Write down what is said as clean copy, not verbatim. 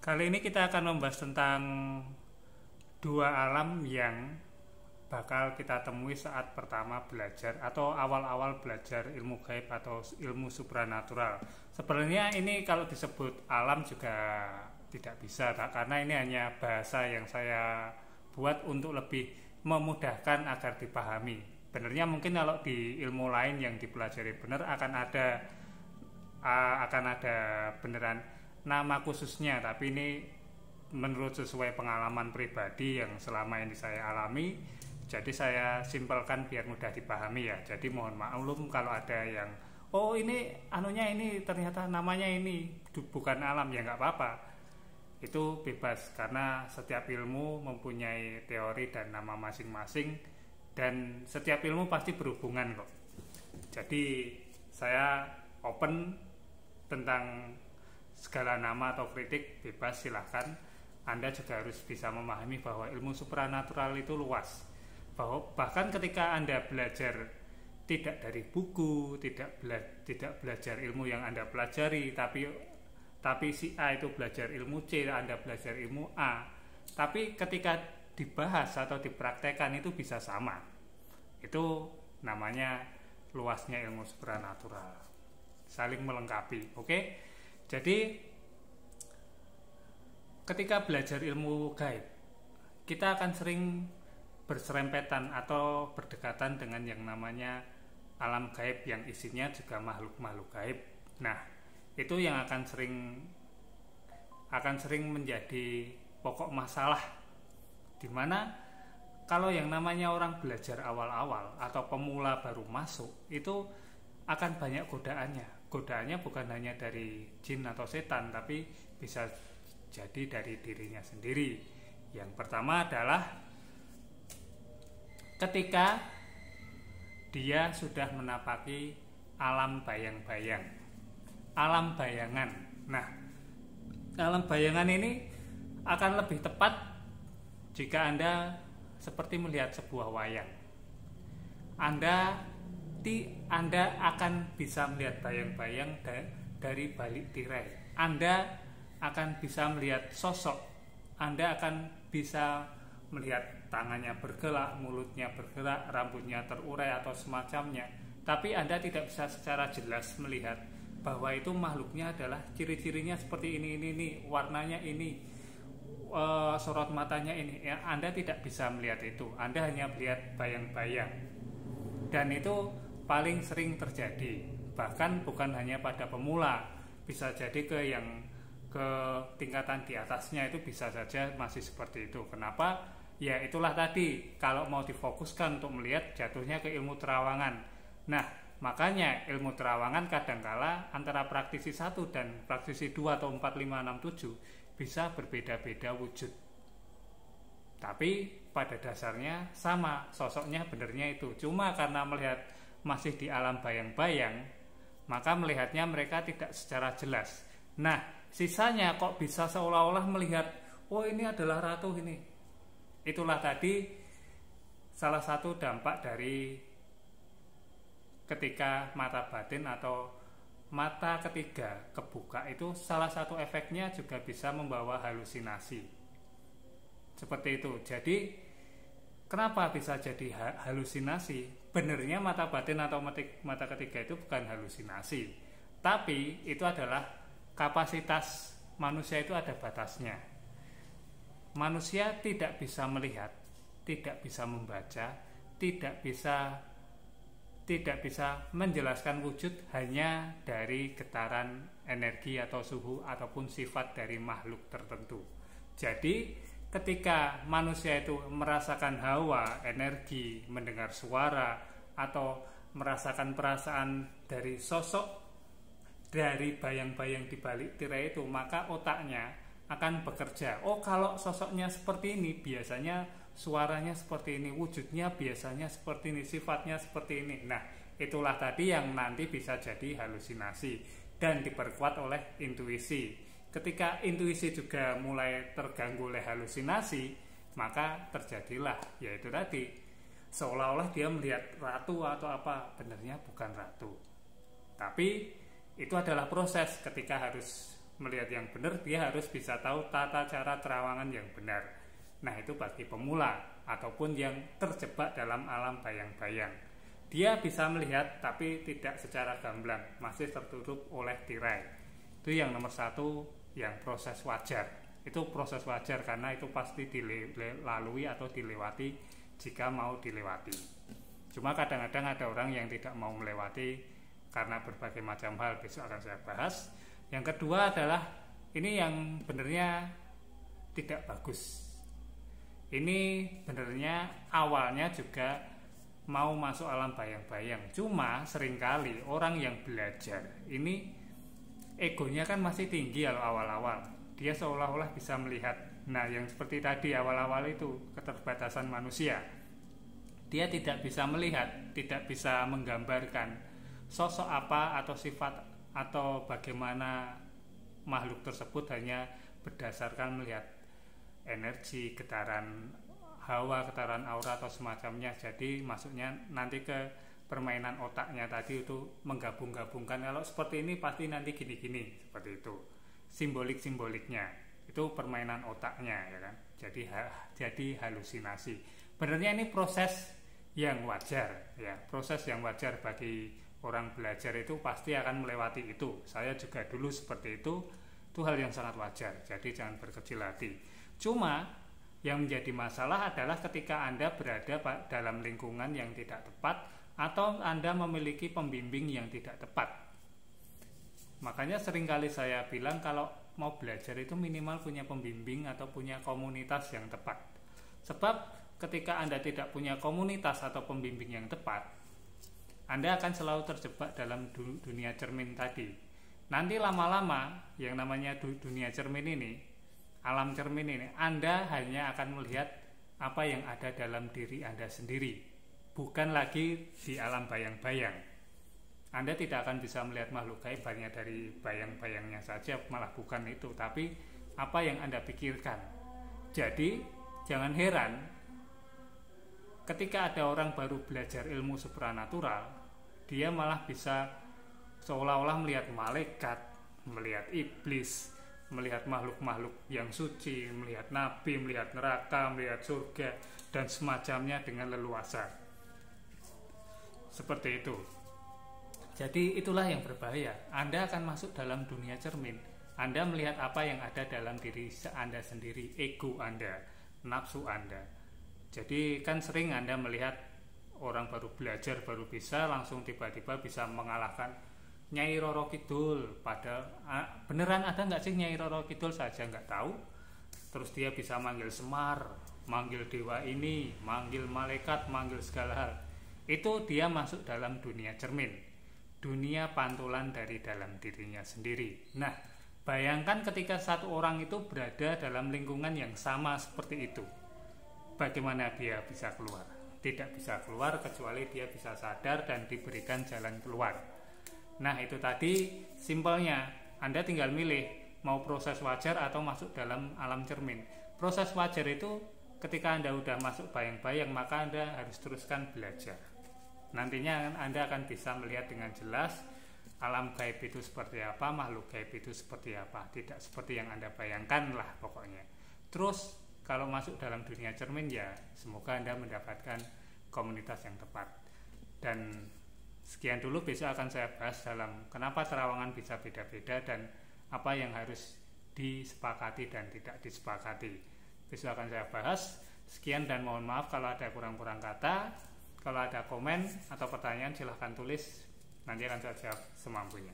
Kali ini kita akan membahas tentang dua alam yang bakal kita temui saat pertama belajar atau awal-awal belajar ilmu gaib atau ilmu supranatural. Sebenarnya ini kalau disebut alam juga tidak bisa, karena ini hanya bahasa yang saya buat untuk lebih memudahkan agar dipahami. Benernya mungkin kalau di ilmu lain yang dipelajari benar akan ada beneran nama khususnya, tapi ini menurut sesuai pengalaman pribadi yang selama ini saya alami, jadi saya simpelkan biar mudah dipahami ya. Jadi mohon maklum kalau ada yang ini anunya ini ternyata namanya ini bukan alam, ya nggak apa-apa, itu bebas karena setiap ilmu mempunyai teori dan nama masing-masing, dan setiap ilmu pasti berhubungan kok. Jadi saya open tentang segala nama atau kritik, bebas, silahkan. Anda juga harus bisa memahami bahwa ilmu supranatural itu luas, bahkan ketika Anda belajar tidak dari buku, tidak belajar ilmu yang Anda pelajari, tapi si A itu belajar ilmu C, Anda belajar ilmu A, tapi ketika dibahas atau dipraktekkan itu bisa sama. Itu namanya luasnya ilmu supranatural, saling melengkapi. Oke? Jadi ketika belajar ilmu gaib, kita akan sering berserempetan atau berdekatan dengan yang namanya alam gaib yang isinya juga makhluk-makhluk gaib. Nah, itu yang akan sering menjadi pokok masalah, dimana kalau yang namanya orang belajar awal-awal atau pemula baru masuk, itu akan banyak godaannya. Godaannya bukan hanya dari jin atau setan, tapi bisa jadi dari dirinya sendiri. Yang pertama adalah ketika dia sudah menapaki alam bayang-bayang, alam bayangan. Nah, alam bayangan ini akan lebih tepat jika Anda seperti melihat sebuah wayang. Anda akan bisa melihat bayang-bayang dari balik tirai. Anda akan bisa melihat sosok. Anda akan bisa melihat tangannya bergerak, mulutnya bergerak, rambutnya terurai atau semacamnya. Tapi Anda tidak bisa secara jelas melihat bahwa itu makhluknya adalah ciri-cirinya seperti ini, warnanya ini, sorot matanya ini. Ya, Anda tidak bisa melihat itu. Anda hanya melihat bayang-bayang. Dan itu paling sering terjadi, bahkan bukan hanya pada pemula, bisa jadi ke tingkatan di atasnya itu bisa saja masih seperti itu. Kenapa? Ya itulah tadi, kalau mau difokuskan untuk melihat, jatuhnya ke ilmu terawangan. Nah, makanya ilmu terawangan kadangkala antara praktisi 1 dan praktisi 2 atau 4, 5, 6, 7 bisa berbeda-beda wujud, tapi pada dasarnya sama, sosoknya benernya itu. Cuma karena melihat masih di alam bayang-bayang, maka melihatnya mereka tidak secara jelas. Nah, sisanya kok bisa seolah-olah melihat, ini adalah ratu ini. Itulah tadi salah satu dampak dari ketika mata batin atau mata ketiga kebuka, itu salah satu efeknya juga bisa membawa halusinasi. Seperti itu. Jadi kenapa bisa jadi halusinasi? Benernya mata batin atau mata ketiga itu bukan halusinasi, tapi itu adalah kapasitas manusia, itu ada batasnya. Manusia tidak bisa melihat, tidak bisa membaca, tidak bisa menjelaskan wujud hanya dari getaran energi atau suhu ataupun sifat dari makhluk tertentu. Jadi ketika manusia itu merasakan hawa, energi, mendengar suara, atau merasakan perasaan dari sosok, dari bayang-bayang di balik tirai itu, maka otaknya akan bekerja. Kalau sosoknya seperti ini, biasanya suaranya seperti ini, wujudnya biasanya seperti ini, sifatnya seperti ini. Nah, itulah tadi yang nanti bisa jadi halusinasi dan diperkuat oleh intuisi. Ketika intuisi juga mulai terganggu oleh halusinasi, maka terjadilah yaitu tadi, seolah-olah dia melihat ratu atau apa, benernya bukan ratu. Tapi itu adalah proses ketika harus melihat yang benar, dia harus bisa tahu tata cara terawangan yang benar. Nah, itu bagi pemula ataupun yang terjebak dalam alam bayang-bayang. Dia bisa melihat tapi tidak secara gamblang, masih tertutup oleh tirai. Itu yang nomor satu, yang proses wajar. Itu proses wajar karena itu pasti dilalui atau dilewati jika mau dilewati. Cuma kadang-kadang ada orang yang tidak mau melewati karena berbagai macam hal, besok akan saya bahas. Yang kedua adalah ini yang benernya tidak bagus. Ini benernya awalnya juga mau masuk alam bayang-bayang. Cuma seringkali orang yang belajar ini egonya kan masih tinggi awal-awal. Dia seolah-olah bisa melihat. Nah, yang seperti tadi awal-awal itu keterbatasan manusia. Dia tidak bisa melihat, tidak bisa menggambarkan sosok apa atau sifat atau bagaimana makhluk tersebut, hanya berdasarkan melihat energi, getaran hawa, getaran aura atau semacamnya. Jadi maksudnya nanti ke permainan otaknya tadi itu menggabung-gabungkan, kalau seperti ini pasti nanti gini-gini, seperti itu. Simbolik-simboliknya itu permainan otaknya, ya kan. Jadi halusinasi. Benarnya ini proses yang wajar, ya, proses yang wajar bagi orang belajar itu pasti akan melewati itu. Saya juga dulu seperti itu hal yang sangat wajar. Jadi jangan berkecil hati. Cuma yang menjadi masalah adalah ketika Anda berada dalam lingkungan yang tidak tepat atau Anda memiliki pembimbing yang tidak tepat. Makanya seringkali saya bilang kalau mau belajar itu minimal punya pembimbing atau punya komunitas yang tepat. Sebab ketika Anda tidak punya komunitas atau pembimbing yang tepat, Anda akan selalu terjebak dalam dunia cermin tadi. Nanti lama-lama yang namanya dunia cermin ini, alam cermin ini, Anda hanya akan melihat apa yang ada dalam diri Anda sendiri, bukan lagi di alam bayang-bayang. Anda tidak akan bisa melihat makhluk gaib hanya dari bayang-bayangnya saja, malah bukan itu, tapi apa yang Anda pikirkan. Jadi jangan heran ketika ada orang baru belajar ilmu supranatural, dia malah bisa seolah-olah melihat malaikat, melihat iblis, melihat makhluk-makhluk yang suci, melihat nabi, melihat neraka, melihat surga, dan semacamnya dengan leluasa. Seperti itu. Jadi itulah yang berbahaya. Anda akan masuk dalam dunia cermin. Anda melihat apa yang ada dalam diri Anda sendiri, ego Anda, nafsu Anda. Jadi kan sering Anda melihat orang baru belajar, baru bisa, langsung tiba-tiba bisa mengalahkan Nyai Roro Kidul. Padahal beneran ada nggak sih Nyai Roro Kidul saja nggak tahu. Terus dia bisa manggil Semar, manggil dewa ini, manggil malaikat, manggil segala hal. Itu dia masuk dalam dunia cermin, dunia pantulan dari dalam dirinya sendiri. Nah, bayangkan ketika satu orang itu berada dalam lingkungan yang sama seperti itu, bagaimana dia bisa keluar? Tidak bisa keluar kecuali dia bisa sadar dan diberikan jalan keluar. Nah, itu tadi simpelnya. Anda tinggal milih mau proses wajar atau masuk dalam alam cermin. Proses wajar itu ketika Anda udah masuk bayang-bayang, maka Anda harus teruskan belajar. Nantinya Anda akan bisa melihat dengan jelas alam gaib itu seperti apa, makhluk gaib itu seperti apa. Tidak seperti yang Anda bayangkan lah pokoknya. Terus kalau masuk dalam dunia cermin, ya semoga Anda mendapatkan komunitas yang tepat. Dan sekian dulu, besok akan saya bahas dalam kenapa terawangan bisa beda-beda dan apa yang harus disepakati dan tidak disepakati. Besok akan saya bahas. Sekian dan mohon maaf kalau ada kurang-kurang kata. Kalau ada komen atau pertanyaan silahkan tulis, nanti akan saya jawab semampunya.